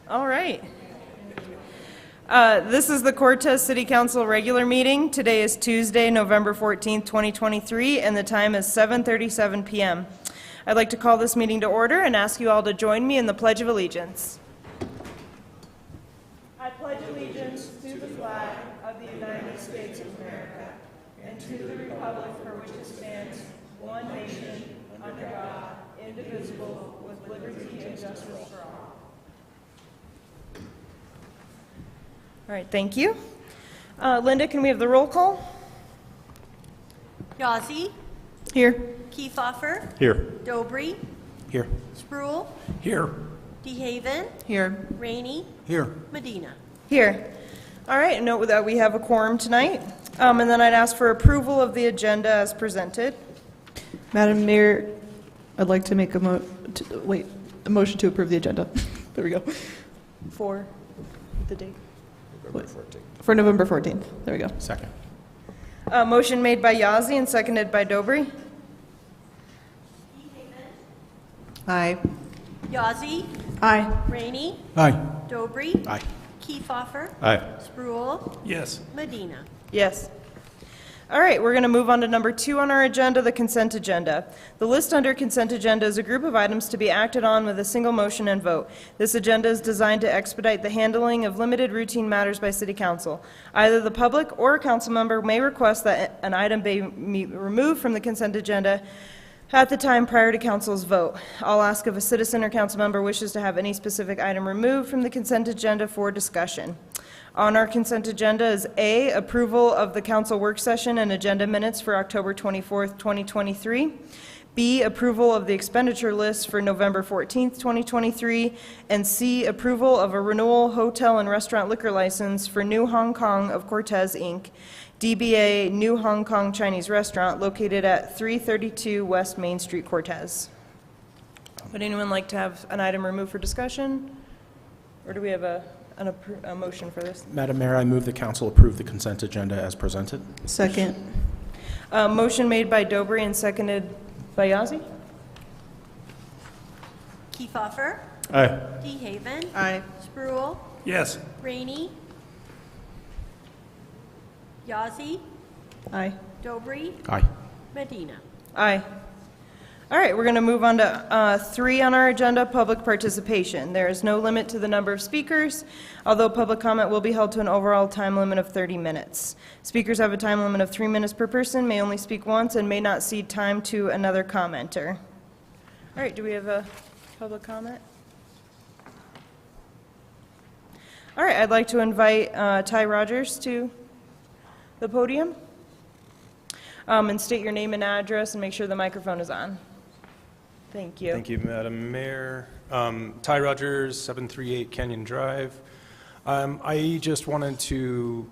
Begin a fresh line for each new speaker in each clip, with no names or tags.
All right. This is the Cortez City Council regular meeting. Today is Tuesday, November 14th, 2023, and the time is 7:37 p.m. I'd like to call this meeting to order and ask you all to join me in the Pledge of Allegiance. I pledge allegiance to the flag of the United States of America and to the republic for which it stands, one nation, under God, indivisible, with liberty and justice for all. All right, thank you. Linda, can we have the roll call?
Yazzie.
Here.
Kiefhofer.
Here.
Dobry.
Here.
Spruill.
Here.
DeHaven.
Here.
Rainey.
Here.
Medina.
Here. All right, note that we have a quorum tonight. And then I'd ask for approval of the agenda as presented.
Madam Mayor, I'd like to make a motion to approve the agenda. There we go.
For the date.
For November 14th. There we go.
Second.
Motion made by Yazzie and seconded by Dobry.
Aye.
Yazzie.
Aye.
Rainey.
Aye.
Dobry.
Aye.
Kiefhoffer.
Aye.
Spruill.
Yes.
Medina.
Yes. All right, we're going to move on to number 2 on our agenda, the consent agenda. The list under consent agenda is a group of items to be acted on with a single motion and vote. This agenda is designed to expedite the handling of limited routine matters by City Council. Either the public or a council member may request that an item be removed from the consent agenda at the time prior to council's vote. I'll ask if a citizen or council member wishes to have any specific item removed from the consent agenda for discussion. On our consent agenda is A, approval of the council work session and agenda minutes for October 24th, 2023. B, approval of the expenditure list for November 14th, 2023. And C, approval of a renewal hotel and restaurant liquor license for New Hong Kong of Cortez, Inc., DBA New Hong Kong Chinese Restaurant located at 332 West Main Street, Cortez. Would anyone like to have an item removed for discussion? Or do we have a motion for this?
Madam Mayor, I move the council approve the consent agenda as presented.
Second.
Motion made by Dobry and seconded by Yazzie.
Kiefhoffer.
Aye.
DeHaven.
Aye.
Spruill.
Yes.
Rainey. Yazzie.
Aye.
Dobry.
Aye.
Medina.
Aye. All right, we're going to move on to 3 on our agenda, public participation. There is no limit to the number of speakers, although public comment will be held to an overall time limit of 30 minutes. Speakers have a time limit of 3 minutes per person, may only speak once, and may not cede time to another commenter. All right, do we have a public comment? All right, I'd like to invite Ty Rogers to the podium and state your name and address and make sure the microphone is on. Thank you.
Thank you, Madam Mayor. Ty Rogers, 738 Canyon Drive. I just wanted to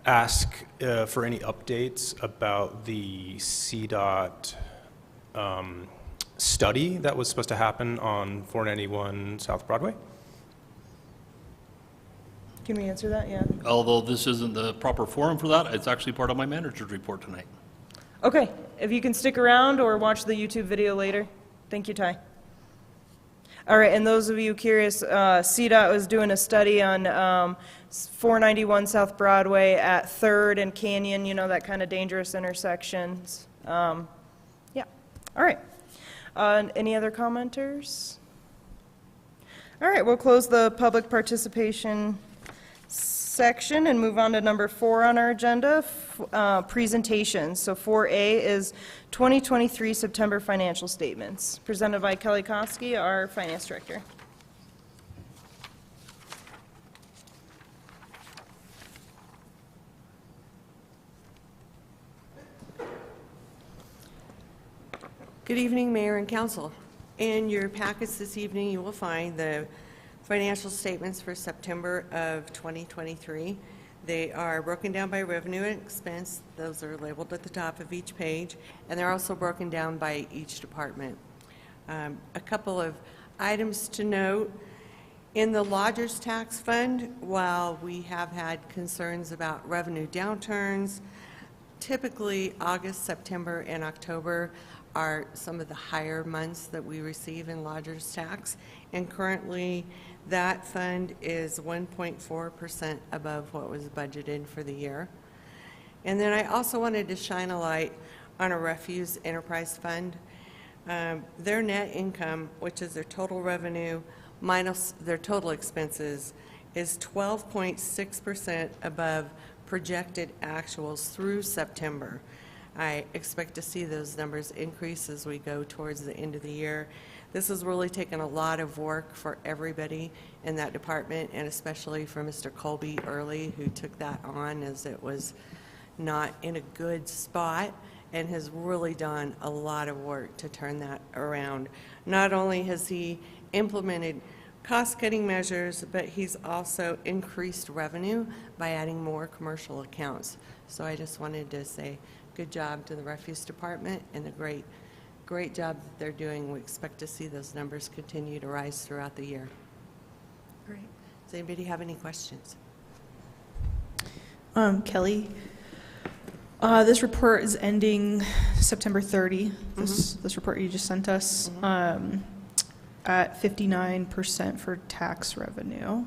ask for any updates about the CDOT study that was supposed to happen on 491 South Broadway.
Can we answer that? Yeah.
Although this isn't the proper forum for that, it's actually part of my manager's report tonight.
Okay, if you can stick around or watch the YouTube video later. Thank you, Ty. All right, and those of you curious, CDOT was doing a study on 491 South Broadway at 3rd and Canyon, you know, that kind of dangerous intersections. Yeah, all right. Any other commenters? All right, we'll close the public participation section and move on to number 4 on our agenda, presentations. So 4A is 2023 September financial statements, presented by Kelly Koski, our finance director.
Good evening, Mayor and Council. In your packets this evening, you will find the financial statements for September of 2023. They are broken down by revenue and expense. Those are labeled at the top of each page, and they're also broken down by each department. A couple of items to note. In the lodgers tax fund, while we have had concerns about revenue downturns, typically August, September, and October are some of the higher months that we receive in lodgers tax, and currently that fund is 1.4% above what was budgeted for the year. And then I also wanted to shine a light on a refuse enterprise fund. Their net income, which is their total revenue minus their total expenses, is 12.6% above projected actuals through September. I expect to see those numbers increase as we go towards the end of the year. This has really taken a lot of work for everybody in that department, and especially for Mr. Colby early, who took that on as it was not in a good spot, and has really done a lot of work to turn that around. Not only has he implemented cost-cutting measures, but he's also increased revenue by adding more commercial accounts. So I just wanted to say good job to the refuse department and the great job that they're doing. We expect to see those numbers continue to rise throughout the year. Great. Does anybody have any questions?
Kelly, this report is ending September 30. This report you just sent us. I at 59% for tax revenue.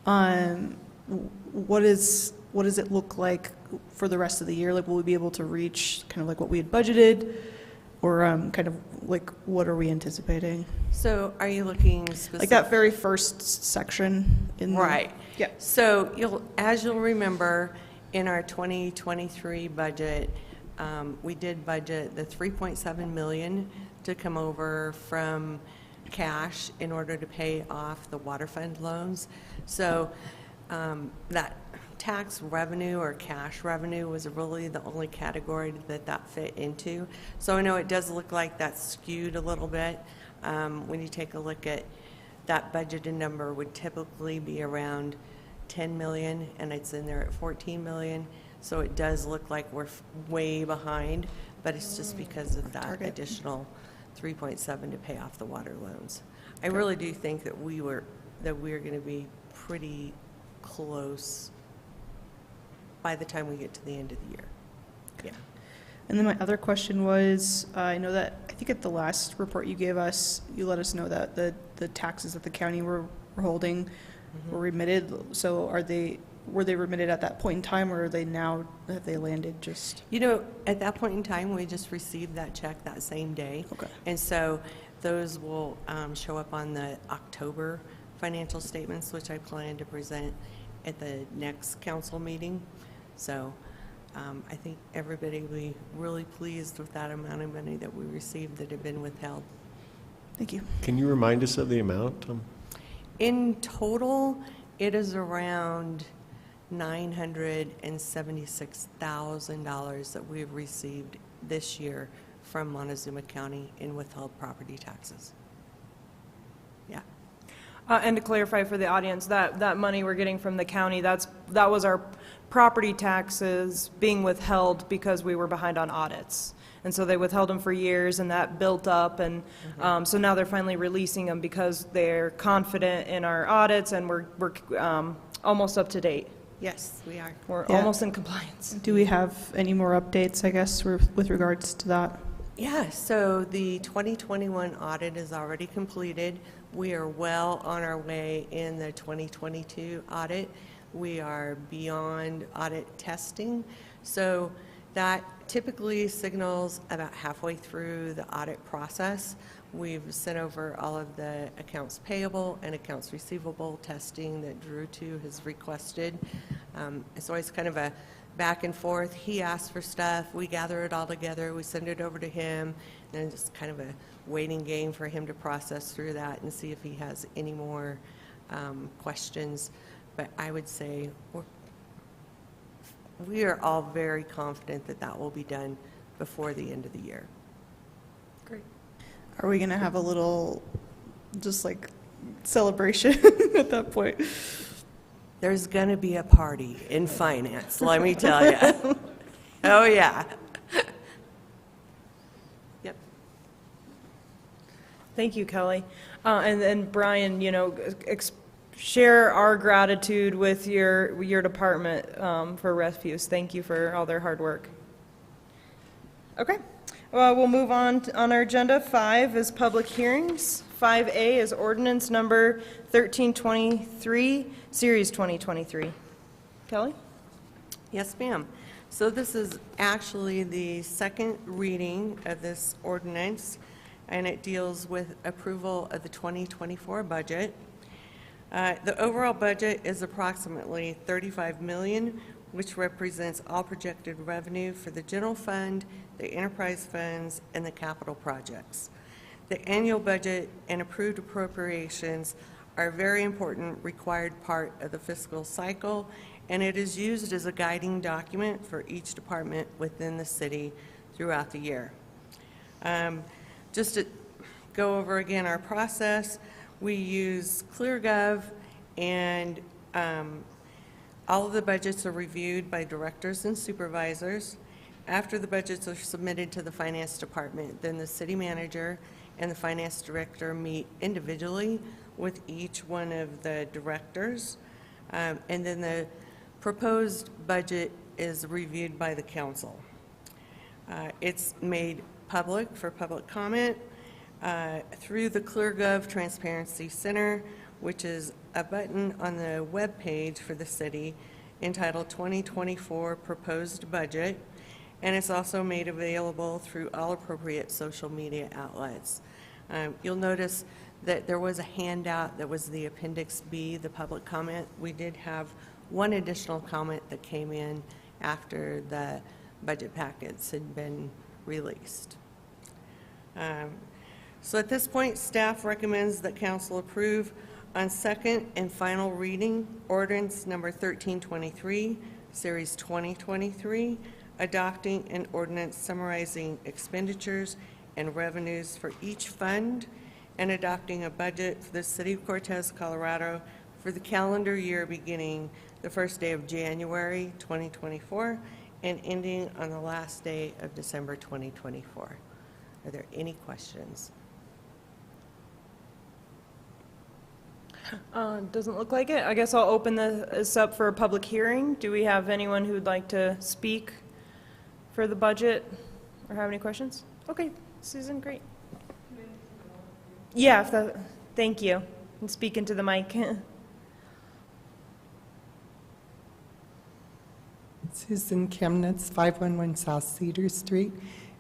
What does it look like for the rest of the year? Like, will we be able to reach kind of like what we had budgeted, or kind of like what are we anticipating?
So are you looking specific?
Like that very first section in the,
Right.
Yeah.
So as you'll remember, in our 2023 budget, we did budget the $3.7 million to come over from cash in order to pay off the water fund loans. So that tax revenue or cash revenue was really the only category that fit into. So I know it does look like that's skewed a little bit. When you take a look at that budgeted number would typically be around 10 million, and it's in there at 14 million. So it does look like we're way behind, but it's just because of that
Target.
additional 3.7 to pay off the water loans. I really do think that we're going to be pretty close by the time we get to the end of the year. Yeah.
And then my other question was, I know that, I think at the last report you gave us, you let us know that the taxes that the county were holding were remitted. So were they remitted at that point in time, or are they now, have they landed just?
You know, at that point in time, we just received that check that same day.
Okay.
And so those will show up on the October financial statements, which I plan to present at the next council meeting. So I think everybody will be really pleased with that amount of money that we received that had been withheld.
Thank you.
Can you remind us of the amount?
In total, it is around $976,000 that we've received this year from Montezuma County in withheld property taxes. Yeah.
And to clarify for the audience, that money we're getting from the county, that was our property taxes being withheld because we were behind on audits. And so they withheld them for years, and that built up, and so now they're finally releasing them because they're confident in our audits, and we're almost up to date.
Yes, we are.
We're
Yeah.
almost in compliance.
Do we have any more updates, I guess, with regards to that?
Yeah, so the 2021 audit is already completed. We are well on our way in the 2022 audit. We are beyond audit testing. So that typically signals about halfway through the audit process. We've sent over all of the accounts payable and accounts receivable testing that Drew too has requested. It's always kind of a back and forth. He asks for stuff, we gather it all together, we send it over to him, and it's kind of a waiting game for him to process through that and see if he has any more questions. But I would say we are all very confident that that will be done before the end of the year.
Great.
Are we going to have a little, just like, celebration at that point?
There's going to be a party in finance, let me tell you. Oh, yeah. Yep.
Thank you, Kelly. And Brian, share our gratitude with your department for refuse. Thank you for all their hard work. Okay. Well, we'll move on our agenda. 5 is public hearings. 5A is ordinance number 1323, series 2023. Kelly?
Yes, ma'am. So this is actually the second reading of this ordinance, and it deals with approval of the 2024 budget. The overall budget is approximately $35 million, which represents all projected revenue for the general fund, the enterprise funds, and the capital projects. The annual budget and approved appropriations are a very important required part of the fiscal cycle, and it is used as a guiding document for each department within the city throughout the year. Just to go over again our process, we use ClearGov, and all of the budgets are reviewed by directors and supervisors. After the budgets are submitted to the finance department, then the city manager and the finance director meet individually with each one of the directors. And then the proposed budget is reviewed by the council. It's made public for public comment. through the ClearGov Transparency Center, which is a button on the web page for the city entitled 2024 Proposed Budget, and it's also made available through all appropriate social media outlets. You'll notice that there was a handout that was the Appendix B, the public comment. We did have one additional comment that came in after the budget packets had been released. So at this point, staff recommends that council approve on second and final reading ordinance number 1323, series 2023, adopting an ordinance summarizing expenditures and revenues for each fund and adopting a budget for the city of Cortez, Colorado for the calendar year beginning the first day of January 2024 and ending on the last day of December 2024. Are there any questions?
Doesn't look like it. I guess I'll open this up for a public hearing. Do we have anyone who'd like to speak for the budget or have any questions? Okay, Susan, great. Yeah, thank you. And speak into the mic.
Susan Chemnitz, 511 South Cedar Street.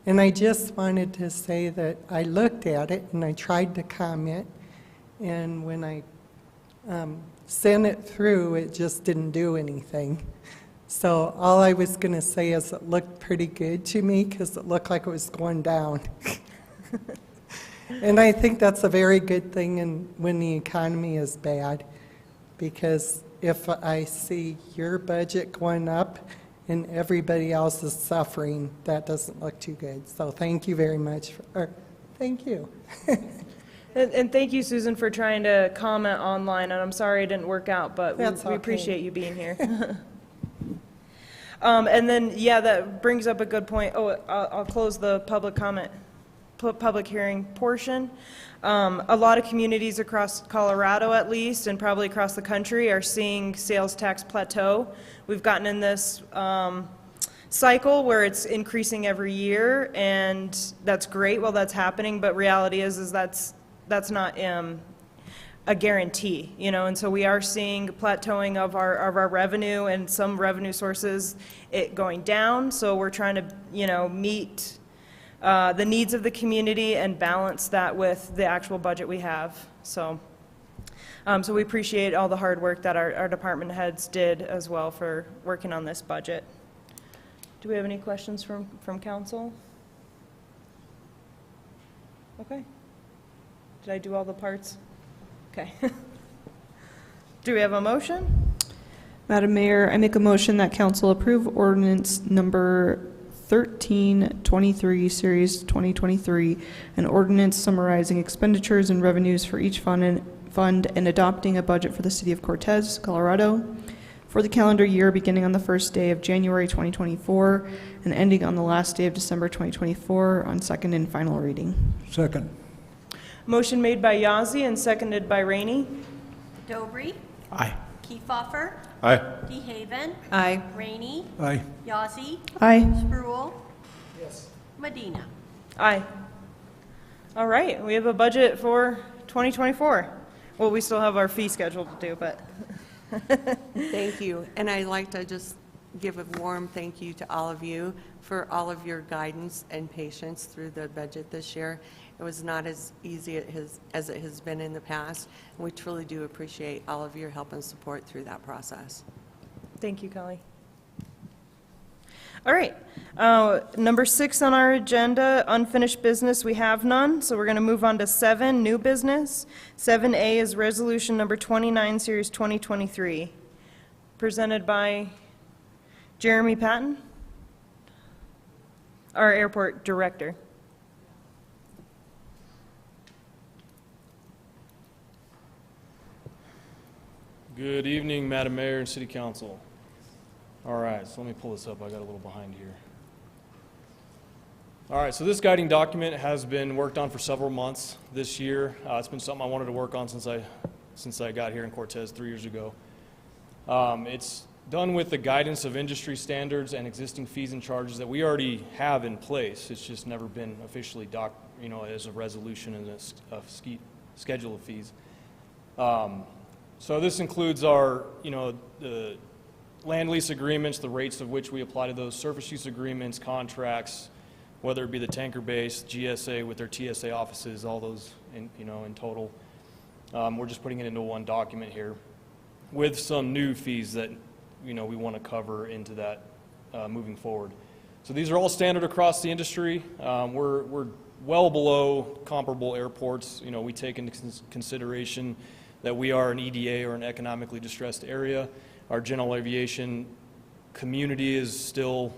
And I just wanted to say that I looked at it and I tried to comment, and when I sent it through, it just didn't do anything. So all I was going to say is it looked pretty good to me because it looked like it was going down. And I think that's a very good thing when the economy is bad, because if I see your budget going up and everybody else is suffering, that doesn't look too good. So thank you very much. Thank you.
And thank you, Susan, for trying to comment online. And I'm sorry it didn't work out, but we
okay.
appreciate you being here. And then, yeah, that brings up a good point. Oh, I'll close the public hearing portion. A lot of communities across Colorado, at least, and probably across the country, are seeing sales tax plateau. We've gotten in this cycle where it's increasing every year, and that's great while that's happening, but reality is that's not a guarantee, you know, and so we are seeing plateauing of our revenue, and some revenue sources it going down. So we're trying to, you know, meet the needs of the community and balance that with the actual budget we have. So we appreciate all the hard work that our department heads did as well for working on this budget. Do we have any questions from council? Okay. Did I do all the parts? Okay. Do we have a motion?
Madam Mayor, I make a motion that council approve ordinance number 1323, series 2023, an ordinance summarizing expenditures and revenues for each fund and adopting a budget for the city of Cortez, Colorado, for the calendar year beginning on the first day of January 2024 and ending on the last day of December 2024 on second and final reading.
Second.
Motion made by Yazzie and seconded by Rainey.
Dobry,
Aye.
Kiefhoffer,
Aye.
DeHaven,
Aye.
Rainey,
Aye.
Yazzie,
Aye.
Spruill. Yes. Medina.
Aye. All right, we have a budget for 2024. Well, we still have our fee schedule to do, but.
Thank you. And I'd like to just give a warm thank you to all of you for all of your guidance and patience through the budget this year. It was not as easy as it has been in the past, and we truly do appreciate all of your help and support through that process.
Thank you, Kelly. All right, number 6 on our agenda, unfinished business, we have none, so we're going to move on to 7, new business. 7A is resolution number 29, series 2023, presented by Jeremy Patton, our airport director.
Good evening, Madam Mayor and City Council. All right, so let me pull this up. I got a little behind here. All right, so this guiding document has been worked on for several months this year. It's been something I wanted to work on since I got here in Cortez 3 years ago. It's done with the guidance of industry standards and existing fees and charges that we already have in place. It's just never been officially as a resolution and a schedule of fees. So this includes our, the land lease agreements, the rates of which we apply to those, surface use agreements, contracts, whether it be the tanker base, GSA with their TSA offices, all those in total. We're just putting it into one document here with some new fees that, we want to cover into that moving forward. So these are all standard across the industry. We're well below comparable airports. We take into consideration that we are an EDA or an economically distressed area. Our general aviation community is still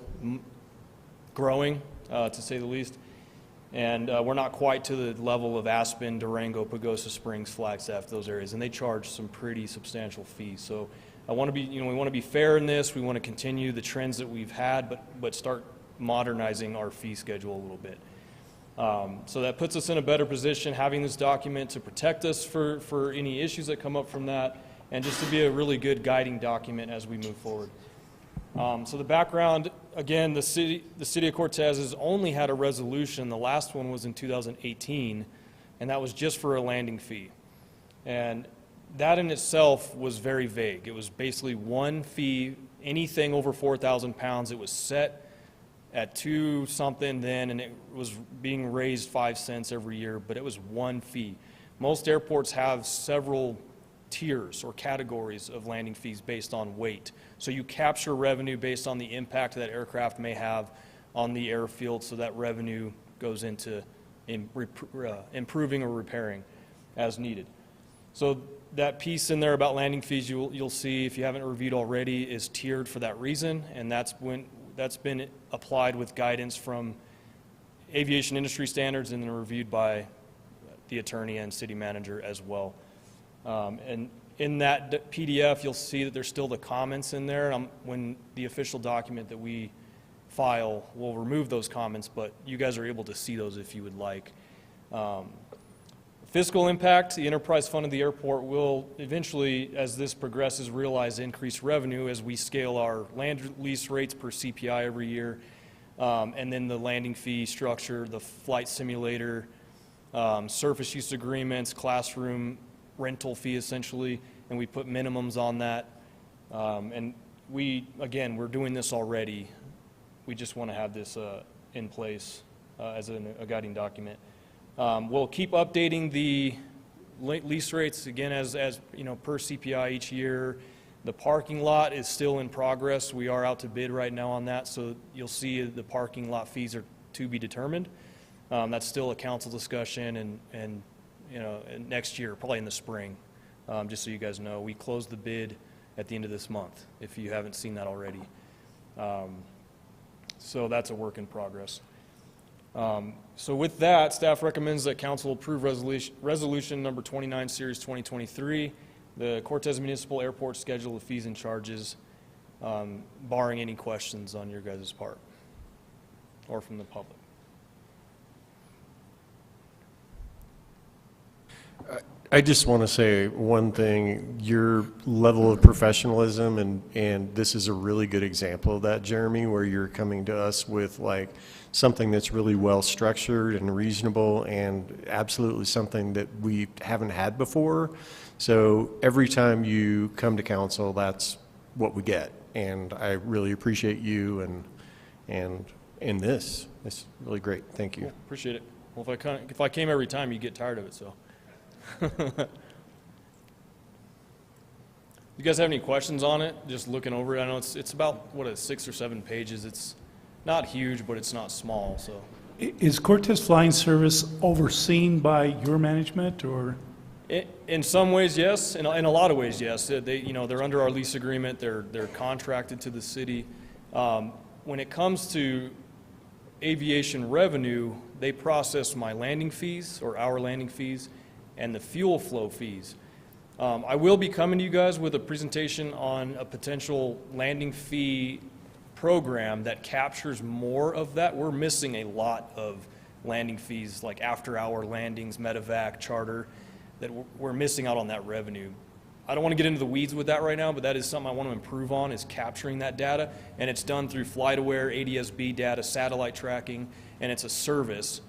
growing, to say the least. And we're not quite to the level of Aspen, Durango, Pagosa Springs, Flagstaff, those areas, and they charge some pretty substantial fees. So I want to be, we want to be fair in this. We want to continue the trends that we've had, but start modernizing our fee schedule a little bit. So that puts us in a better position, having this document to protect us for any issues that come up from that, and just to be a really good guiding document as we move forward. So the background, again, the city of Cortez has only had a resolution. The last one was in 2018, and that was just for a landing fee. And that in itself was very vague. It was basically one fee, anything over 4,000 pounds. It was set at 2 something then, and it was being raised 5 cents every year, but it was one fee. Most airports have several tiers or categories of landing fees based on weight. So you capture revenue based on the impact that aircraft may have on the airfield, so that revenue goes into improving or repairing as needed. So that piece in there about landing fees, you'll see, if you haven't reviewed already, is tiered for that reason, and that's been applied with guidance from aviation industry standards and then reviewed by the attorney and city manager as well. And in that PDF, you'll see that there's still the comments in there. When the official document that we file, we'll remove those comments, but you guys are able to see those if you would like. Fiscal impact, the enterprise fund of the airport will eventually, as this progresses, realize increased revenue as we scale our land lease rates per CPI every year, and then the landing fee structure, the flight simulator, surface use agreements, classroom rental fee essentially, and we put minimums on that. And we're doing this already. We just want to have this in place as a guiding document. We'll keep updating the lease rates again as per CPI each year. The parking lot is still in progress. We are out to bid right now on that, so you'll see the parking lot fees are to be determined. That's still a council discussion, and next year, probably in the spring. Just so you guys know, we closed the bid at the end of this month, if you haven't seen that already. So that's a work in progress. So with that, staff recommends that council approve resolution number 29, series 2023, the Cortez Municipal Airport schedule of fees and charges, barring any questions on your guys' part or from the public.
I just want to say one thing. Your level of professionalism, and this is a really good example of that, Jeremy, where you're coming to us with like something that's really well structured and reasonable and absolutely something that we haven't had before. So every time you come to council, that's what we get. And I really appreciate you and in this. It's really great. Thank you.
Cool. Appreciate it. Well, if I came every time, you'd get tired of it, so. You guys have any questions on it? Just looking over it, I know it's about 6 or 7 pages. It's not huge, but it's not small. So,
is Cortez Flying Service overseen by your management, or?
In some ways, yes. In a lot of ways, yes. They're under our lease agreement. They're contracted to the city. When it comes to aviation revenue, they process my landing fees or our landing fees and the fuel flow fees. I will be coming to you guys with a presentation on a potential landing fee program that captures more of that. We're missing a lot of landing fees, like after-hour landings, medevac, charter, that we're missing out on that revenue. I don't want to get into the weeds with that right now, but that is something I want to improve on, is capturing that data, and it's done through FlightAware, ADS-B data, satellite tracking, and it's a service.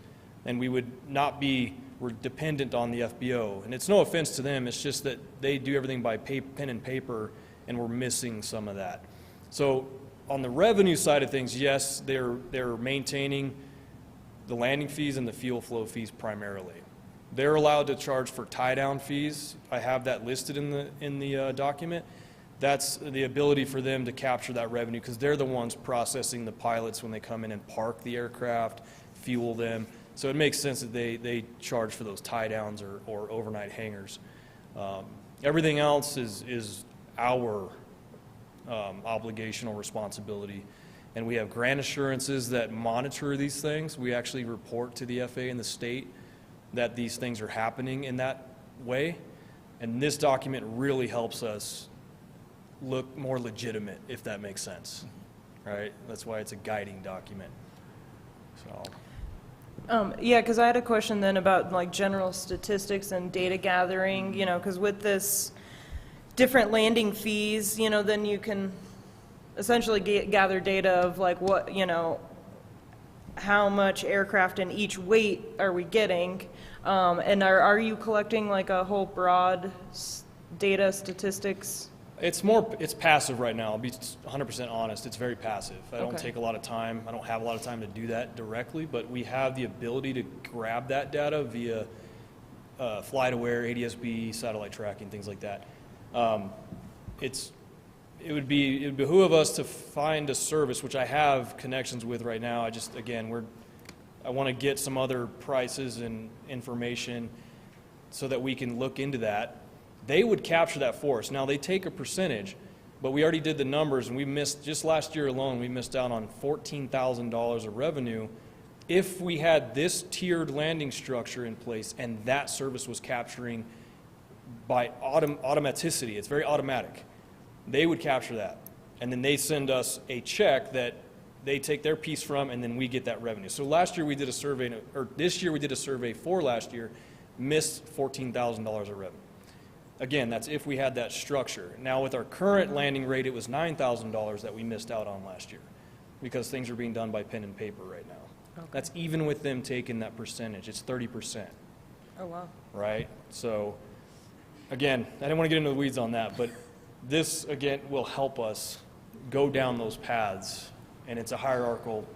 and we would not be, we're dependent on the FBO. And it's no offense to them, it's just that they do everything by pen and paper, and we're missing some of that. So on the revenue side of things, yes, they're maintaining the landing fees and the fuel flow fees primarily. They're allowed to charge for tie-down fees. I have that listed in the document. That's the ability for them to capture that revenue, because they're the ones processing the pilots when they come in and park the aircraft, fuel them. So it makes sense that they charge for those tie-downs or overnight hangars. Everything else is our obligational responsibility. And we have grant assurances that monitor these things. We actually report to the FAA and the state that these things are happening in that way. And this document really helps us look more legitimate, if that makes sense, right? That's why it's a guiding document. So.
Yeah, because I had a question then about like general statistics and data gathering, you know, because with this different landing fees, you know, then you can essentially gather data of like what, you know, how much aircraft in each weight are we getting, and are you collecting like a whole broad data statistics?
It's passive right now. I'll be 100% honest. It's very passive. I don't
Okay.
take a lot of time. I don't have a lot of time to do that directly, but we have the ability to grab that data via FlightAware, ADS-B, satellite tracking, things like that. It would behoove us to find a service, which I have connections with right now. I just, again, I want to get some other prices and information so that we can look into that. They would capture that for us. Now, they take a percentage, but we already did the numbers, and we missed, just last year alone, we missed out on $14,000 of revenue if we had this tiered landing structure in place and that service was capturing by automaticity. It's very automatic. They would capture that, and then they send us a check that they take their piece from, and then we get that revenue. So last year we did a survey, or this year we did a survey for last year, missed $14,000 of revenue. Again, that's if we had that structure. Now with our current landing rate, it was $9,000 that we missed out on last year because things are being done by pen and paper right now. Okay. That's even with them taking that percentage. It's 30%.
Oh, wow.
Right? So again, I didn't want to get into the weeds on that, but this, again, will help us go down those paths, and it's a hierarchical,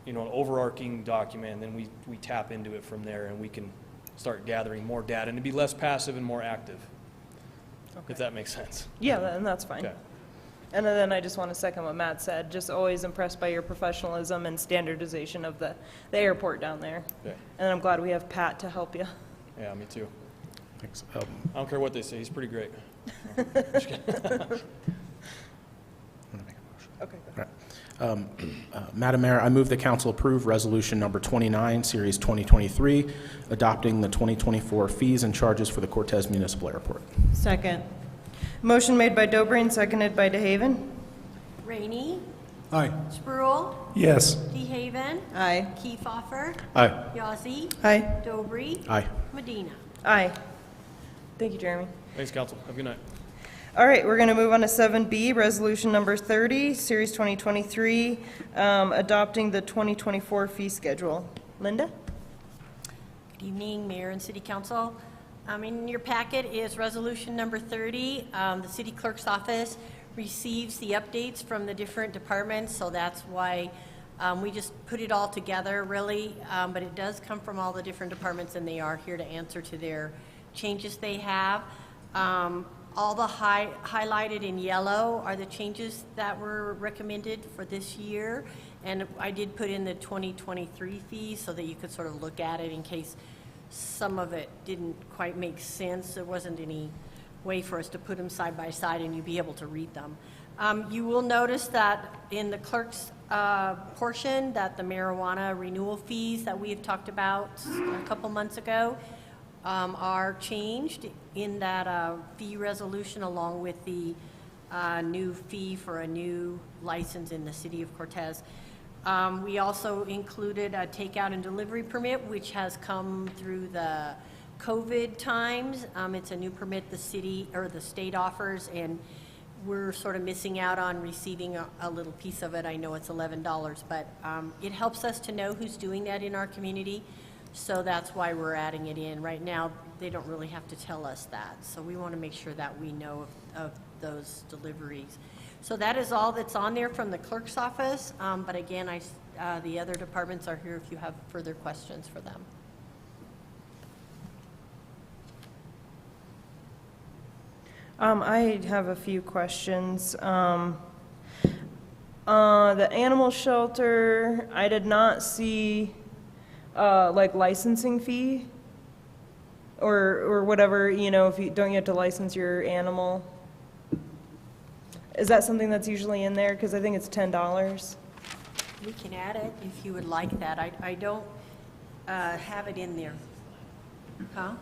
you know, an overarching document, and then we tap into it from there, and we can start gathering more data and to be less passive and more active, if that makes sense.
Yeah, and that's fine.
Okay.
And then I just want to second what Matt said, just always impressed by your professionalism and standardization of the airport down there.
Okay.
And I'm glad we have Pat to help you.
Yeah, me too.
Thanks.
I don't care what they say, he's pretty great.
Okay.
Madam Mayor, I move the council approve resolution number 29, series 2023, adopting the 2024 fees and charges for the Cortez Municipal Airport.
Second.
Motion made by Dobry and seconded by DeHaven.
Rainey.
Aye.
Spruill.
Yes.
DeHaven.
Aye.
Kiefhoffer.
Aye.
Yazzie.
Aye.
Dobry.
Aye.
Medina.
Aye. Thank you, Jeremy.
Thanks, Council. Have a good night.
All right, we're going to move on to 7B, resolution number 30, series 2023, adopting the 2024 fee schedule. Linda?
Good evening, Mayor and City Council. In your packet is resolution number 30. The City Clerk's Office receives the updates from the different departments, so that's why we just put it all together, really. But it does come from all the different departments, and they are here to answer to their changes they have. All the highlighted in yellow are the changes that were recommended for this year. And I did put in the 2023 fees so that you could sort of look at it in case some of it didn't quite make sense. There wasn't any way for us to put them side by side and you'd be able to read them. You will notice that in the clerk's portion that the marijuana renewal fees that we have talked about a couple months ago are changed in that fee resolution, along with the new fee for a new license in the city of Cortez. We also included a takeout and delivery permit, which has come through the COVID times. It's a new permit the city or the state offers, and we're sort of missing out on receiving a little piece of it. I know it's $11, but it helps us to know who's doing that in our community. So that's why we're adding it in. Right now, they don't really have to tell us that. So we want to make sure that we know of those deliveries. So that is all that's on there from the clerk's office. But again, the other departments are here if you have further questions for them.
I have a few questions. The animal shelter, I did not see, like licensing fee or whatever, if you have to license your animal. Is that something that's usually in there? Because I think it's $10.
We can add it if you would like that. I don't have it in there. Huh?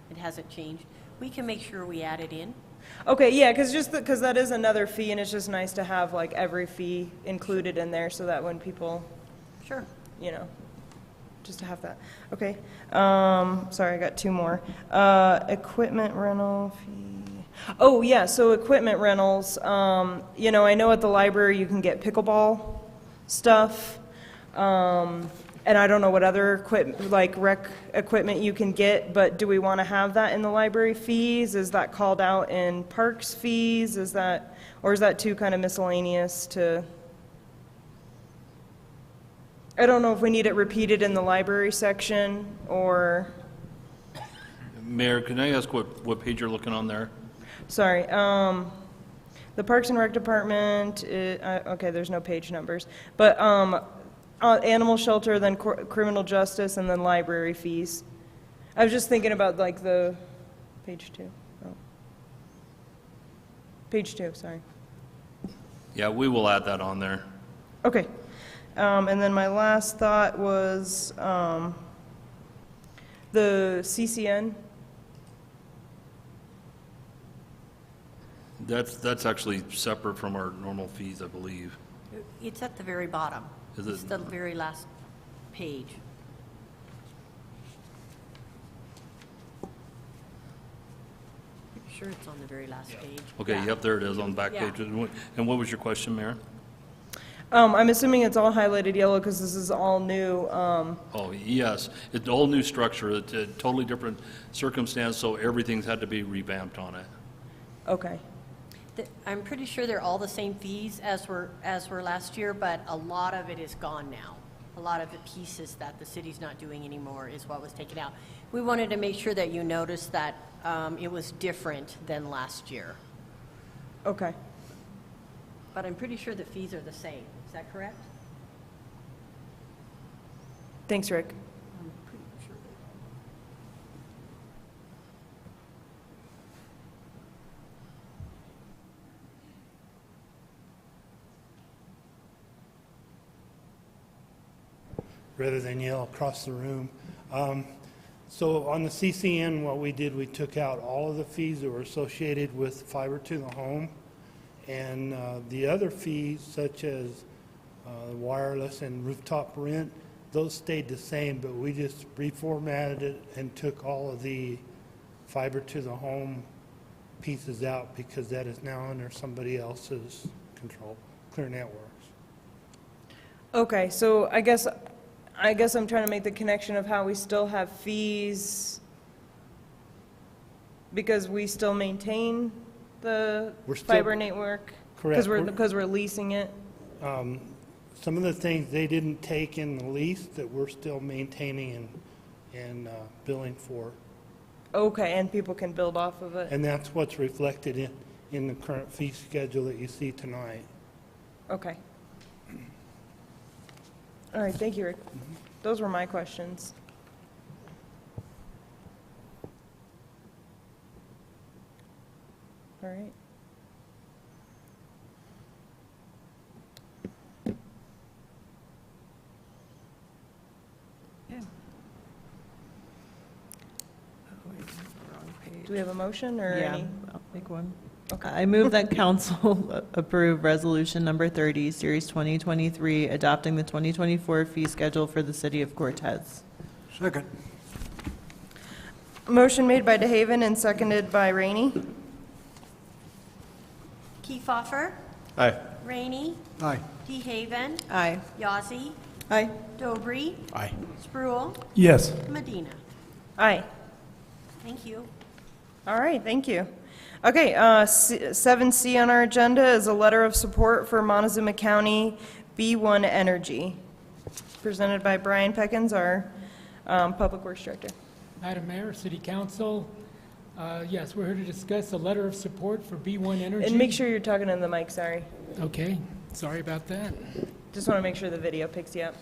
It hasn't changed. We can make sure we add it in.
Okay, yeah, because that is another fee, and it's just nice to have like every fee included in there so that when people,
Sure.
just to have that. Okay. Sorry, I got two more. Equipment rental fee. Oh, yeah, so equipment rentals, I know at the library you can get pickleball stuff. And I don't know what other rec equipment you can get, but do we want to have that in the library fees? Is that called out in parks fees? Or is that too kind of miscellaneous to? I don't know if we need it repeated in the library section or.
Mayor, can I ask what page you're looking on there?
Sorry, the Parks and Rec Department, okay, there's no page numbers, but animal shelter, then criminal justice, and then library fees. I was just thinking about like the, page 2. Oh. Page 2, sorry.
Yeah, we will add that on there.
Okay. And then my last thought was the CCN.
That's actually separate from our normal fees, I believe.
It's at the very bottom.
Is it?
It's the very last page. Pretty sure it's on the very last page.
Okay,
Yeah.
yep, there it is on the back
Yeah.
page. And what was your question, Mayor?
I'm assuming it's all highlighted yellow because this is all new.
Oh, yes, it's a whole new structure, it's a totally different circumstance, so everything's had to be revamped on it.
Okay.
I'm pretty sure they're all the same fees as were last year, but a lot of it is gone now. A lot of the pieces that the city's not doing anymore is what was taken out. We wanted to make sure that you noticed that it was different than last year.
Okay.
But I'm pretty sure the fees are the same. Is that correct?
Thanks, Rick.
I'm pretty sure.
Rather than yell across the room. So on the CCN, what we did, we took out all of the fees that were associated with fiber to the home. And the other fees, such as wireless and rooftop rent, those stayed the same, but we just reformatted it and took all of the fiber to the home pieces out because that is now under somebody else's control, Clear Networks.
Okay, so I guess I'm trying to make the connection of how we still have fees because we still maintain the fiber network?
Correct.
Because we're leasing it?
Some of the things they didn't take in the lease that we're still maintaining and billing for.
Okay, and people can build off of it?
And that's what's reflected in the current fee schedule that you see tonight.
Okay. All right, thank you, Rick. Those were my questions. All right. Do we have a motion or
Yeah,
any?
I'll make one.
Okay.
I move that council approve resolution number 30, series 2023, adopting the 2024 fee schedule for the city of Cortez.
Second.
Motion made by DeHaven and seconded by Rainey.
Kiefhoffer.
Aye.
Rainey.
Aye.
DeHaven.
Aye.
Yazzie.
Aye.
Dobry,
Aye.
Spruill,
Yes.
Medina.
Aye.
Thank you.
All right, thank you. Okay, 7C on our agenda is a letter of support for Montezuma County B1 Energy, presented by Brian Peckins, our Public Works Director.
Madam Mayor, City Council, yes, we're here to discuss a letter of support for B1 Energy.
And make sure you're talking in the mic, sorry.
Okay, sorry about that.
Just want to make sure the video picks you up.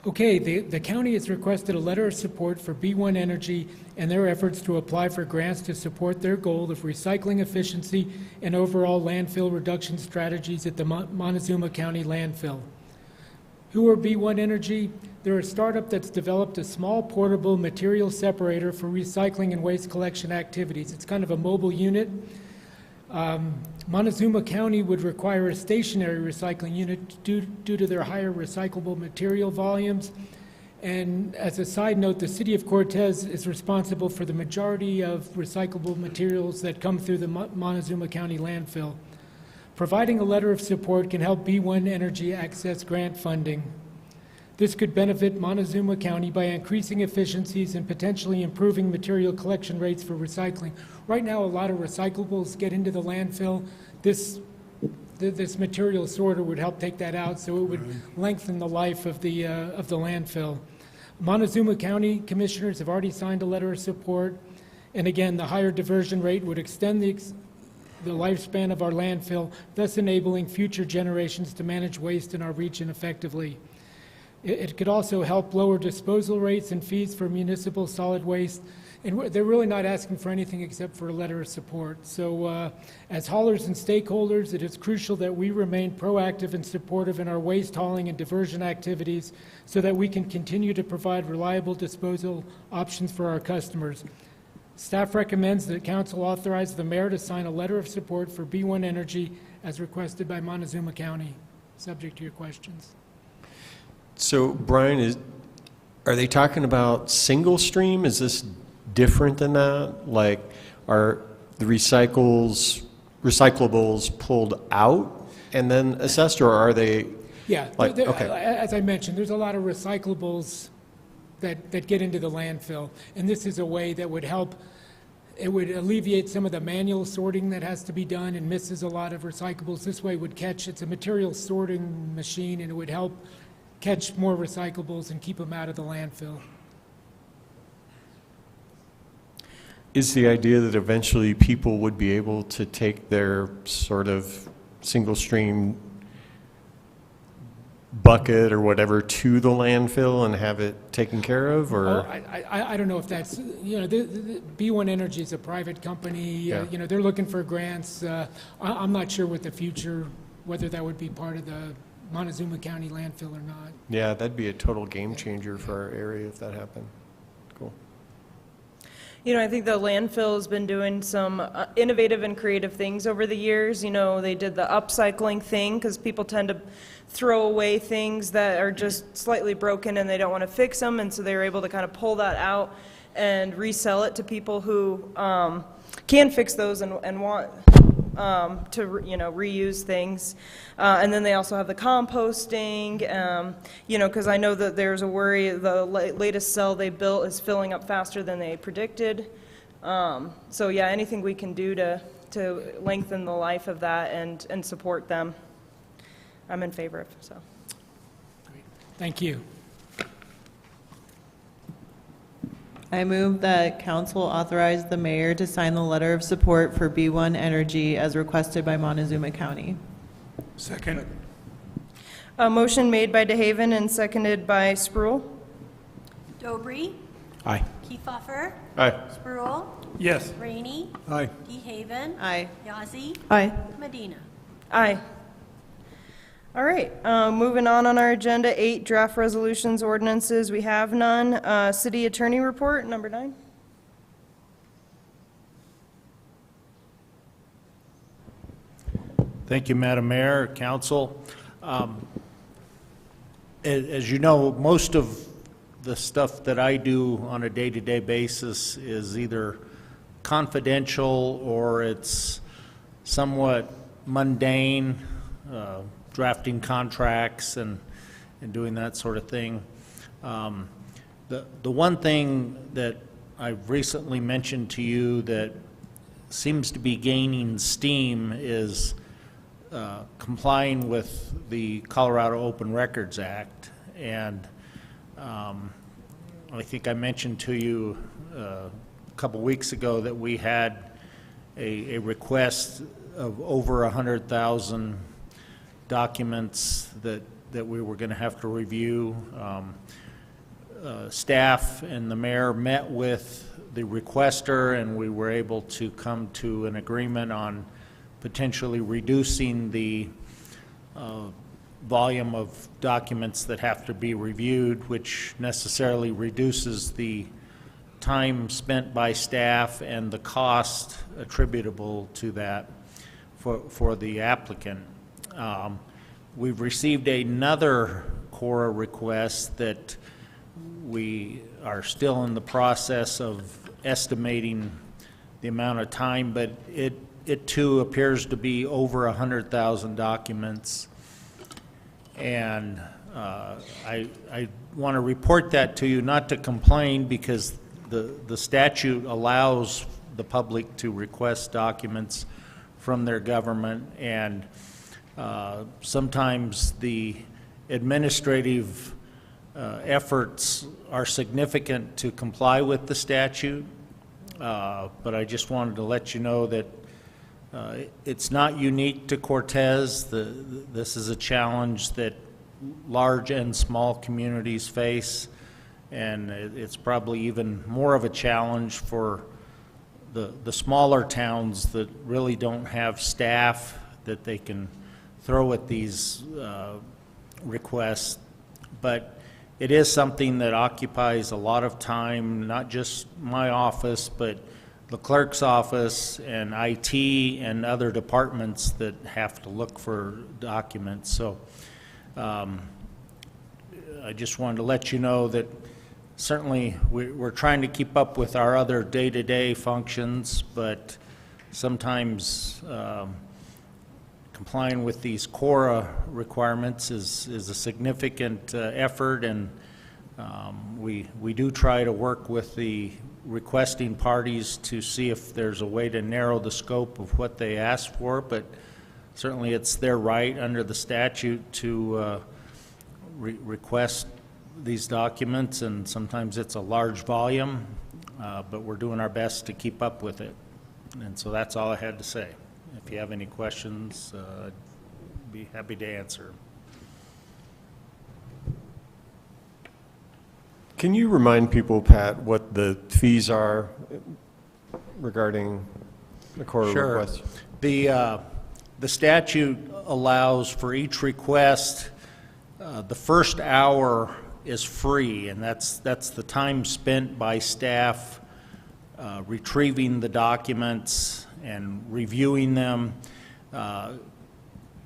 Okay, the county has requested a letter of support for B1 Energy and their efforts to apply for grants to support their goal of recycling efficiency and overall landfill reduction strategies at the Montezuma County landfill. Who are B1 Energy? They're a startup that's developed a small portable material separator for recycling and waste collection activities. It's kind of a mobile unit. Montezuma County would require a stationary recycling unit due to their higher recyclable material volumes. And as a side note, the City of Cortez is responsible for the majority of recyclable materials that come through the Montezuma County landfill. Providing a letter of support can help B1 Energy access grant funding. This could benefit Montezuma County by increasing efficiencies and potentially improving material collection rates for recycling. Right now, a lot of recyclables get into the landfill. This material sorter would help take that out, so it would lengthen the life of the landfill. Montezuma County commissioners have already signed a letter of support, and again, the higher diversion rate would extend the lifespan of our landfill, thus enabling future generations to manage waste in our region effectively. It could also help lower disposal rates and fees for municipal solid waste. And they're really not asking for anything except for a letter of support. So as haulers and stakeholders, it is crucial that we remain proactive and supportive in our waste hauling and diversion activities so that we can continue to provide reliable disposal options for our customers. Staff recommends that Council authorize the mayor to sign a letter of support for B1 Energy as requested by Montezuma County, subject to your questions.
So, Brian, are they talking about single stream? Is this different than that? Like, are the recyclables pulled out and then assessed, or are they?
Yeah,
like, okay.
As I mentioned, there's a lot of recyclables that get into the landfill, and this is a way that would help. It would alleviate some of the manual sorting that has to be done and misses a lot of recyclables. This way would catch, it's a material sorting machine, and it would help catch more recyclables and keep them out of the landfill.
Is the idea that eventually people would be able to take their sort of single stream bucket or whatever to the landfill and have it taken care of, or?
I don't know if that's, the B1 Energy is a private company,
Yeah.
They're looking for grants. I'm not sure what the future, whether that would be part of the Montezuma County landfill or not.
Yeah, that'd be a total game changer for our area if that happened. Cool.
I think the landfill has been doing some innovative and creative things over the years. They did the upcycling thing because people tend to throw away things that are just slightly broken and they don't want to fix them, and so they were able to kind of pull that out and resell it to people who can fix those and want to reuse things. And then they also have the composting, because I know that there's a worry the latest cell they built is filling up faster than they predicted. So yeah, anything we can do to lengthen the life of that and support them, I'm in favor of. So.
Thank you.
I move that council authorize the mayor to sign the letter of support for B1 Energy as requested by Montezuma County.
Second.
A motion made by DeHaven and seconded by Spruill.
Dobry,
Aye.
Kiefhoffer,
Aye.
Spruill,
Yes.
Rainey,
Aye.
DeHaven,
Aye.
Yazzie,
Aye.
Medina.
Aye. All right, moving on our agenda, 8 draft resolutions, ordinances, we have none. City Attorney Report, number 9.
Thank you, Madam Mayor, Council. As you know, most of the stuff that I do on a day-to-day basis is either confidential or it's somewhat mundane, drafting contracts and and doing that sort of thing. The one thing that I've recently mentioned to you that seems to be gaining steam is complying with the Colorado Open Records Act. And I think I mentioned to you a couple weeks ago that we had a request of over 100,000 documents that we were going to have to review. Staff and the mayor met with the requester, and we were able to come to an agreement on potentially reducing the volume of documents that have to be reviewed, which necessarily reduces the time spent by staff and the cost attributable to that for the applicant. We've received another CORA request that we are still in the process of estimating the amount of time, but it too appears to be over 100,000 documents. And I want to report that to you, not to complain, because the statute allows the public to request documents from their government, and sometimes the administrative efforts are significant to comply with the statute, but I just wanted to let you know that it's not unique to Cortez. This is a challenge that large and small communities face, and it's probably even more of a challenge for the smaller towns that really don't have staff that they can throw at these requests. But it is something that occupies a lot of time, not just my office, but the clerk's office and IT and other departments that have to look for documents. So I just wanted to let you know that certainly we're trying to keep up with our other day-to-day functions, but sometimes complying with these CORA requirements is a significant effort, and we do try to work with the requesting parties to see if there's a way to narrow the scope of what they ask for, but certainly it's their right under the statute to request these documents, and sometimes it's a large volume, but we're doing our best to keep up with it. And so that's all I had to say. If you have any questions, I'd be happy to answer.
Can you remind people, Pat, what the fees are regarding the CORA request?
The statute allows for each request, the first hour is free, and that's the time spent by staff retrieving the documents and reviewing them.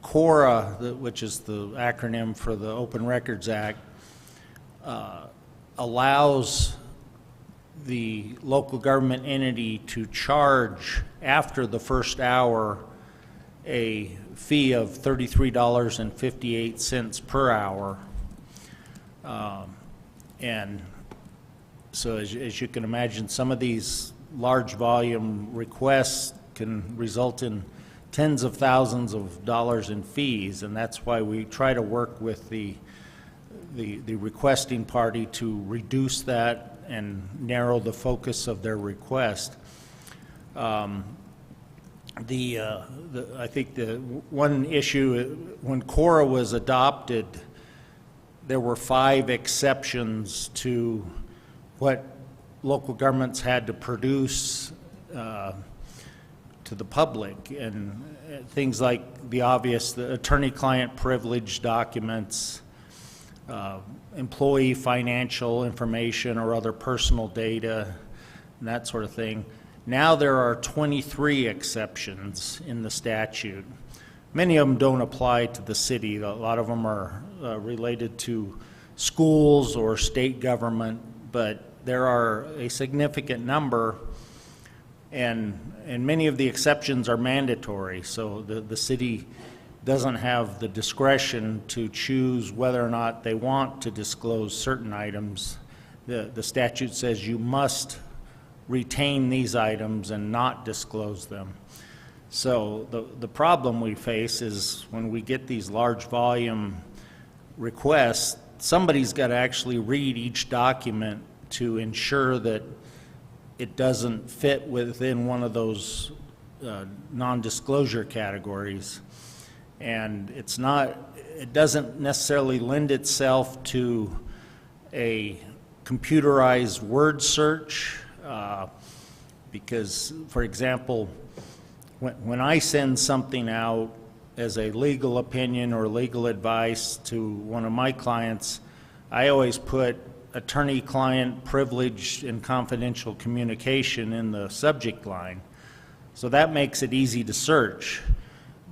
CORA, which is the acronym for the Open Records Act, allows the local government entity to charge after the first hour a fee of $33.58 per hour. And so as you can imagine, some of these large volume requests can result in tens of thousands of dollars in fees, and that's why we try to work with the requesting party to reduce that and narrow the focus of their request. I think the one issue, when CORA was adopted, there were 5 exceptions to what local governments had to produce to the public, and things like the obvious, the attorney-client privilege documents, employee financial information or other personal data, and that sort of thing. Now there are 23 exceptions in the statute. Many of them don't apply to the city. A lot of them are related to schools or state government, but there are a significant number, and many of the exceptions are mandatory. So the city doesn't have the discretion to choose whether or not they want to disclose certain items. The statute says you must retain these items and not disclose them. So the problem we face is when we get these large volume requests, somebody's got to actually read each document to ensure that it doesn't fit within one of those non-disclosure categories. And it doesn't necessarily lend itself to a computerized word search because, for example, when I send something out as a legal opinion or legal advice to one of my clients, I always put attorney-client privileged and confidential communication in the subject line. So that makes it easy to search.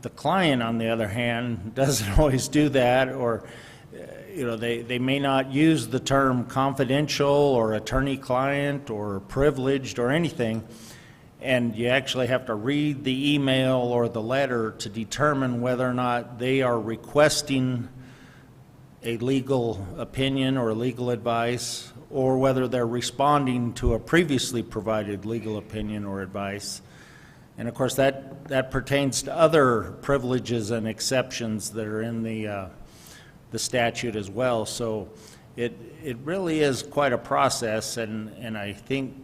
The client, on the other hand, doesn't always do that, or they may not use the term confidential or attorney-client or privileged or anything, and you actually have to read the email or the letter to determine whether or not they are requesting a legal opinion or legal advice, or whether they're responding to a previously provided legal opinion or advice. And of course that pertains to other privileges and exceptions that are in the statute as well. So it really is quite a process, and I think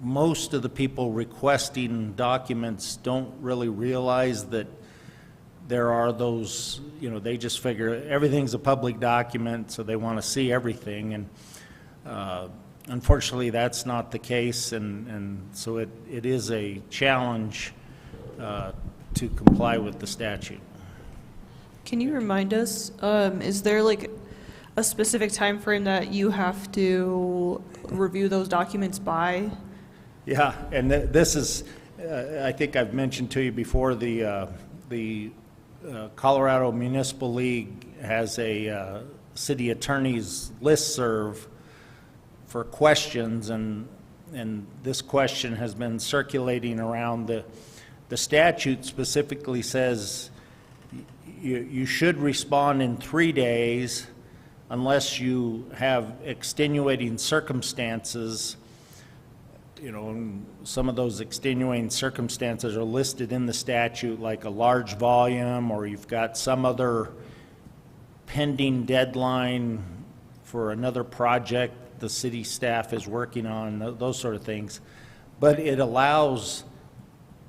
most of the people requesting documents don't really realize that there are those, they just figure everything's a public document, so they want to see everything. And unfortunately, that's not the case, and so it is a challenge to comply with the statute.
Can you remind us, is there like a specific time frame that you have to review those documents by?
Yeah, and this is, I think I've mentioned to you before, the Colorado Municipal League has a city attorney's listserv for questions, and this question has been circulating around. The statute specifically says you should respond in 3 days unless you have extenuating circumstances. And some of those extenuating circumstances are listed in the statute, like a large volume, or you've got some other pending deadline for another project the city staff is working on, those sort of things. But it allows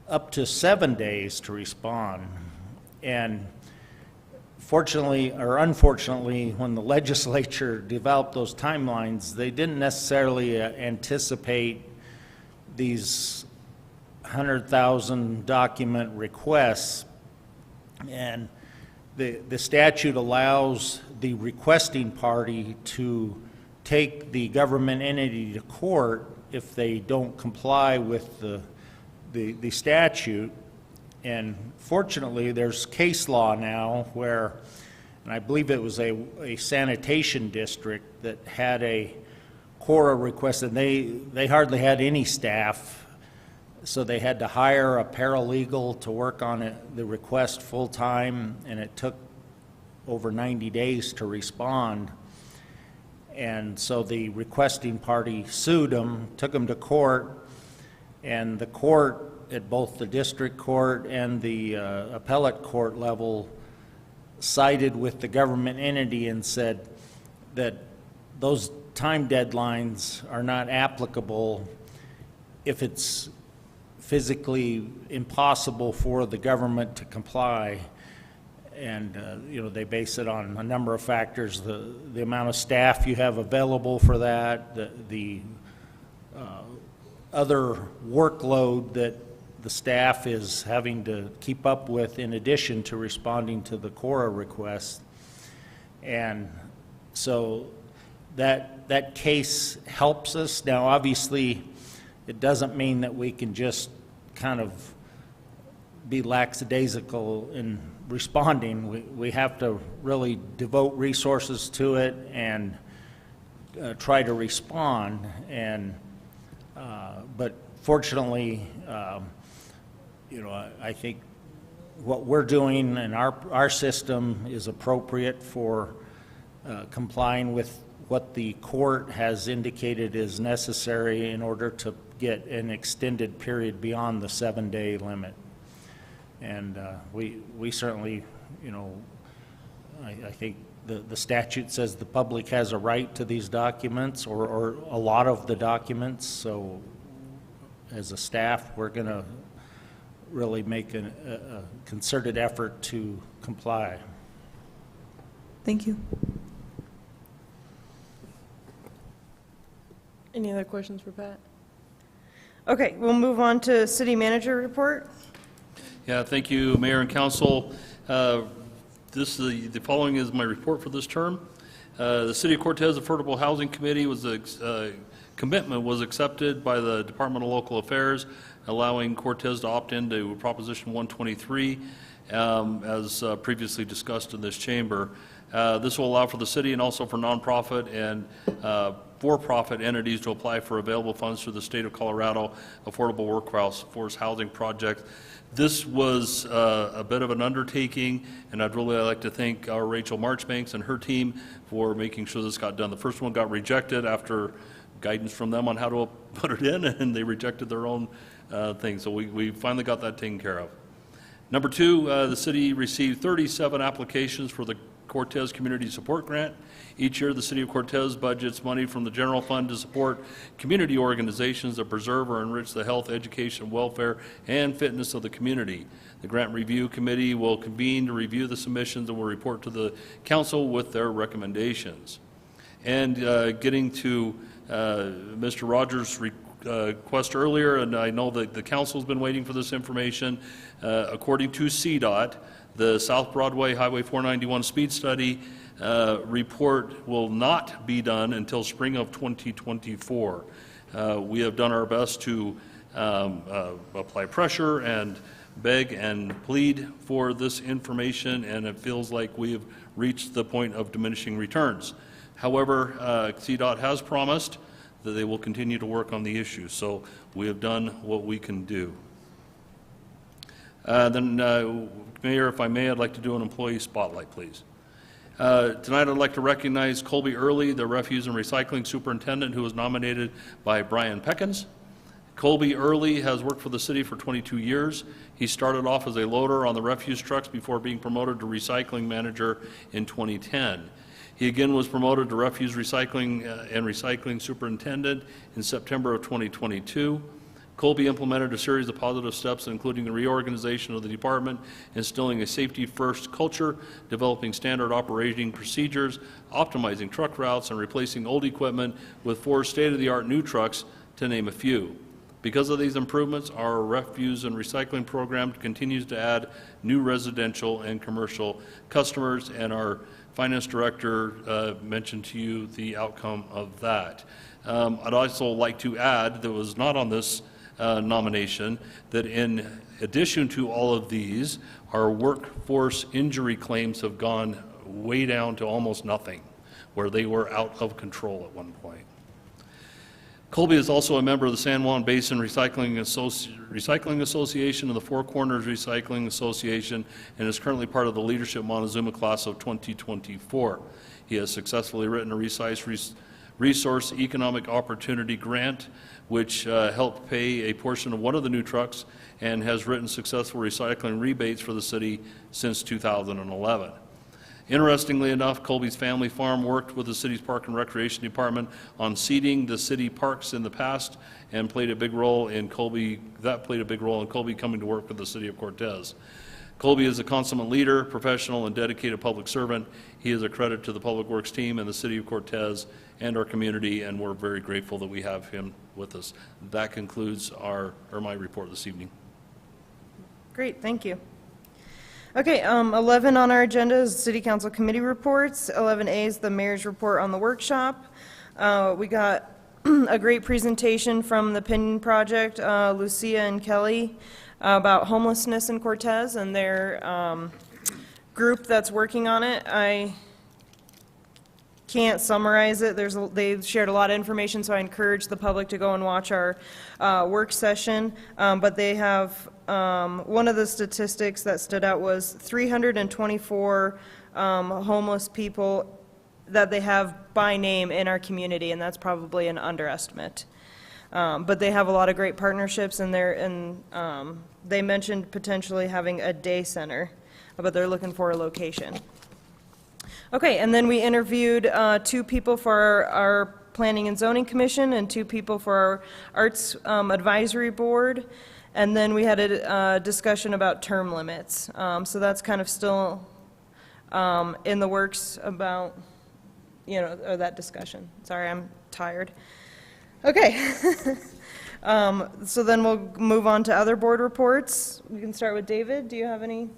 up to 7 days to respond. And fortunately or unfortunately, when the legislature developed those timelines, they didn't necessarily anticipate these 100,000 document requests. And the statute allows the requesting party to take the government entity to court if they don't comply with the statute. And fortunately, there's case law now where, and I believe it was a sanitation district that had a Cora request, and they hardly had any staff, so they had to hire a paralegal to work on the request full time, and it took over 90 days to respond. And so the requesting party sued them, took them to court, and the court at both the district court and the appellate court level sided with the government entity and said that those time deadlines are not applicable if it's physically impossible for the government to comply. And they base it on a number of factors: the amount of staff you have available for that, the other workload that the staff is having to keep up with in addition to responding to the Cora request. And so that case helps us. Now, obviously, it doesn't mean that we can just kind of be lackadaisical in responding. We have to really devote resources to it and try to respond. And but fortunately, I think what we're doing and our system is appropriate for complying with what the court has indicated is necessary in order to get an extended period beyond the 7-day limit. And we certainly, you know, I think the statute says the public has a right to these documents or a lot of the documents. So as a staff, we're going to really make a concerted effort to comply.
Thank you.
Any other questions for Pat? Okay, we'll move on to city manager report.
Yeah, thank you, Mayor and Council. The following is my report for this term. The City of Cortez Affordable Housing Committee commitment was accepted by the Department of Local Affairs, allowing Cortez to opt into Proposition 123, as previously discussed in this chamber. This will allow for the city and also for nonprofit and for-profit entities to apply for available funds through the State of Colorado Affordable Workforce Housing Project. This was a bit of an undertaking, and I'd really like to thank our Rachel Marchbanks and her team for making sure this got done. The first one got rejected after guidance from them on how to put it in, and they rejected their own thing. So we finally got that taken care of. Number two, the city received 37 applications for the Cortez Community Support Grant. Each year, the City of Cortez budgets money from the general fund to support community organizations that preserve or enrich the health, education, welfare, and fitness of the community. The Grant Review Committee will convene to review the submissions and will report to the Council with their recommendations. And getting to Mr. Rogers' request earlier, and I know that the Council's been waiting for this information. According to CDOT, the South Broadway Highway 491 speed study report will not be done until spring of 2024. We have done our best to apply pressure and beg and plead for this information, and it feels like we have reached the point of diminishing returns. However, CDOT has promised that they will continue to work on the issue, so we have done what we can do. Mayor, if I may, I'd like to do an employee spotlight, please. Tonight, I'd like to recognize Colby Early, the Refuse and Recycling Superintendent, who was nominated by Brian Peckins. Colby Early has worked for the city for 22 years. He started off as a loader on the refuse trucks before being promoted to recycling manager in 2010. He again was promoted to refuse recycling and recycling superintendent in September of 2022. Colby implemented a series of positive steps, including the reorganization of the department, instilling a safety-first culture, developing standard operating procedures, optimizing truck routes, and replacing old equipment with 4 state-of-the-art new trucks, to name a few. Because of these improvements, our refuse and recycling program continues to add new residential and commercial customers, and our finance director mentioned to you the outcome of that. I'd also like to add, that was not on this nomination, that in addition to all of these, our workforce injury claims have gone way down to almost nothing, where they were out of control at one point. Colby is also a member of the San Juan Basin Recycling Association and the Four Corners Recycling Association, and is currently part of the Leadership Montezuma class of 2024. He has successfully written a Resource Economic Opportunity Grant, which helped pay a portion of one of the new trucks, and has written successful recycling rebates for the city since 2011. Interestingly enough, Colby's family farm worked with the city's Park and Recreation Department on seeding the city parks in the past, and played a big role in Colby coming to work with the City of Cortez. Colby is a consummate leader, professional, and dedicated public servant. He is a credit to the Public Works team and the City of Cortez and our community, and we're very grateful that we have him with us. That concludes my report this evening.
Great, thank you. Okay, 11 on our agenda is City Council Committee reports. 11A is the Mayor's report on the workshop. We got a great presentation from the PIN project, Lucia and Kelly, about homelessness in Cortez and their group that's working on it. can't summarize it. They've shared a lot of information, so I encourage the public to go and watch our work session. But they have, one of the statistics that stood out was 324 homeless people that they have by name in our community, and that's probably an underestimate. But they have a lot of great partnerships, and they mentioned potentially having a day center, but they're looking for a location. Okay, and then we interviewed 2 people for our Planning and Zoning Commission and 2 people for our Arts Advisory Board, and then we had a discussion about term limits. So that's kind of still in the works about, or that discussion. Sorry, I'm tired. Okay. So then we'll move on to other board reports. We can start with David. Do you have any?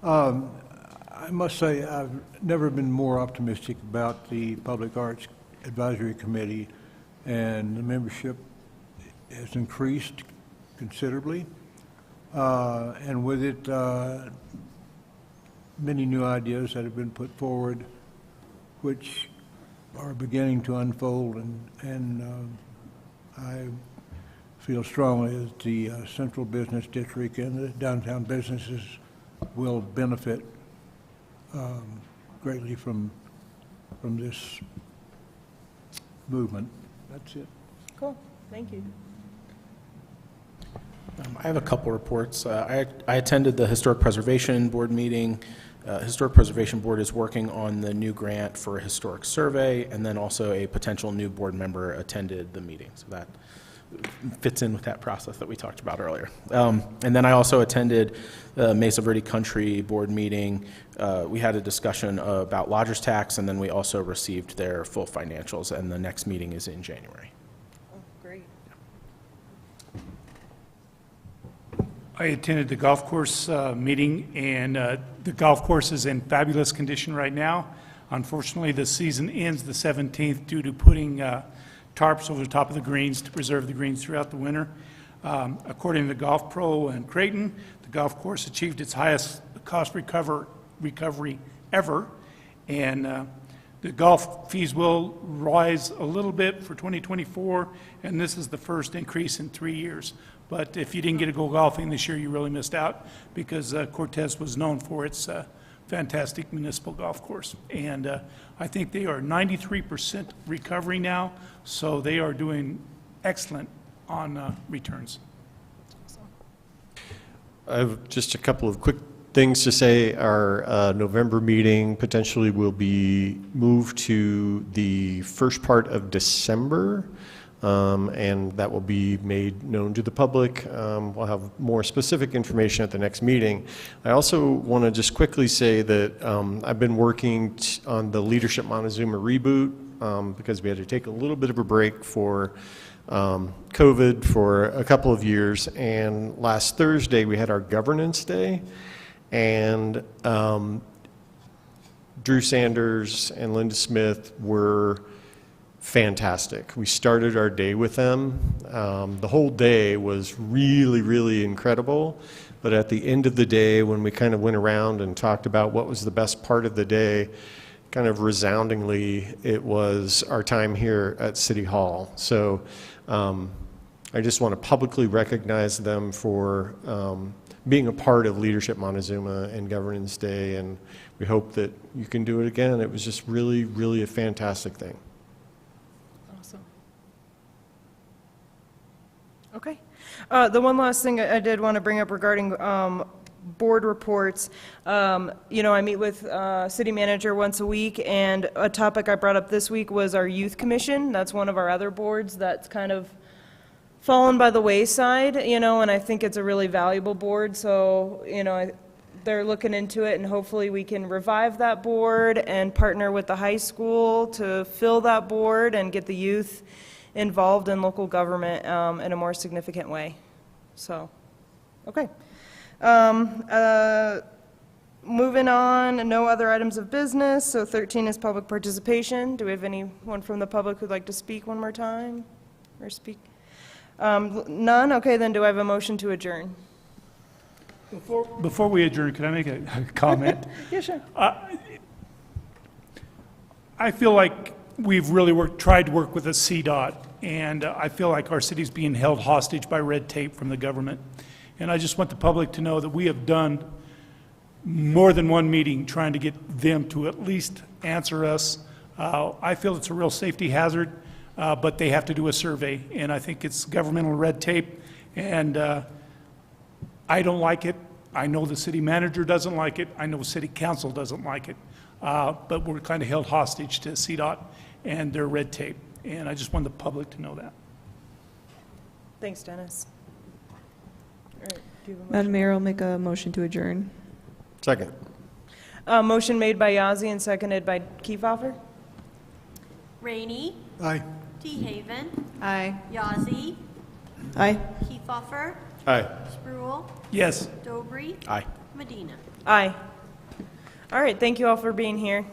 I must say I've never been more optimistic about the Public Arts Advisory Committee, and the membership has increased considerably. And with it, many new ideas that have been put forward, which are beginning to unfold, and I feel strongly that the central business district and the downtown businesses will benefit greatly from this movement. That's it.
Cool. Thank you.
I have a couple reports. I attended the Historic Preservation Board meeting. Historic Preservation Board is working on the new grant for a historic survey, and then also a potential new board member attended the meeting. So that fits in with that process that we talked about earlier. And then I also attended the Mesa Verde Country Board meeting. We had a discussion about lodgers tax, and then we also received their full financials, and the next meeting is in January.
Oh, great.
I attended the golf course meeting, and the golf course is in fabulous condition right now. Unfortunately, the season ends the 17th due to putting tarps over the top of the greens to preserve the greens throughout the winter. According to Golf Pro and Creighton, the golf course achieved its highest cost recovery ever, and the golf fees will rise a little bit for 2024, and this is the first increase in 3 years. But if you didn't get to go golfing this year, you really missed out, because Cortez was known for its fantastic municipal golf course. And I think they are 93% recovery now, so they are doing excellent on returns.
I have just a couple of quick things to say. Our November meeting potentially will be moved to the first part of December, and that will be made known to the public. We'll have more specific information at the next meeting. I also want to just quickly say that I've been working on the Leadership Montezuma reboot because we had to take a little bit of a break for COVID for a couple of years, and last Thursday we had our Governance Day, and Drew Sanders and Linda Smith were fantastic. We started our day with them. The whole day was really, really incredible, but at the end of the day, when we kind of went around and talked about what was the best part of the day, kind of resoundingly, it was our time here at City Hall. So I just want to publicly recognize them for being a part of Leadership Montezuma and Governance Day, and we hope that you can do it again. It was just really, really a fantastic thing.
Awesome. Okay. The one last thing I did want to bring up regarding board reports, I meet with city manager once a week, and a topic I brought up this week was our youth commission. That's one of our other boards that's kind of fallen by the wayside, and I think it's a really valuable board. So, they're looking into it, and hopefully we can revive that board and partner with the high school to fill that board and get the youth involved in local government in a more significant way. So, okay. Moving on, no other items of business. So 13 is public participation. Do we have anyone from the public who'd like to speak one more time or speak? None? Okay, then do I have a motion to adjourn?
Before we adjourn, can I make a comment?
Yeah, sure.
I feel like we've really tried to work with the CDOT, and I feel like our city's being held hostage by red tape from the government. And I just want the public to know that we have done more than one meeting trying to get them to at least answer us. I feel it's a real safety hazard, but they have to do a survey, and I think it's governmental red tape, and I don't like it. I know the city manager doesn't like it. I know city council doesn't like it. But we're kind of held hostage to CDOT and their red tape, and I just want the public to know that.
Thanks, Dennis. All right, do you have a motion?
Madam Mayor, I'll make a motion to adjourn.
Second.
Motion made by Yazzie and seconded by Kiefhoffer.
Rainey.
Aye.
T-Haven.
Aye.
Yazzie.
Aye.
Kiefhoffer.
Aye.
Spruill.
Yes.
Dobry.
Aye.
Medina.
Aye. All right, thank you all for being here.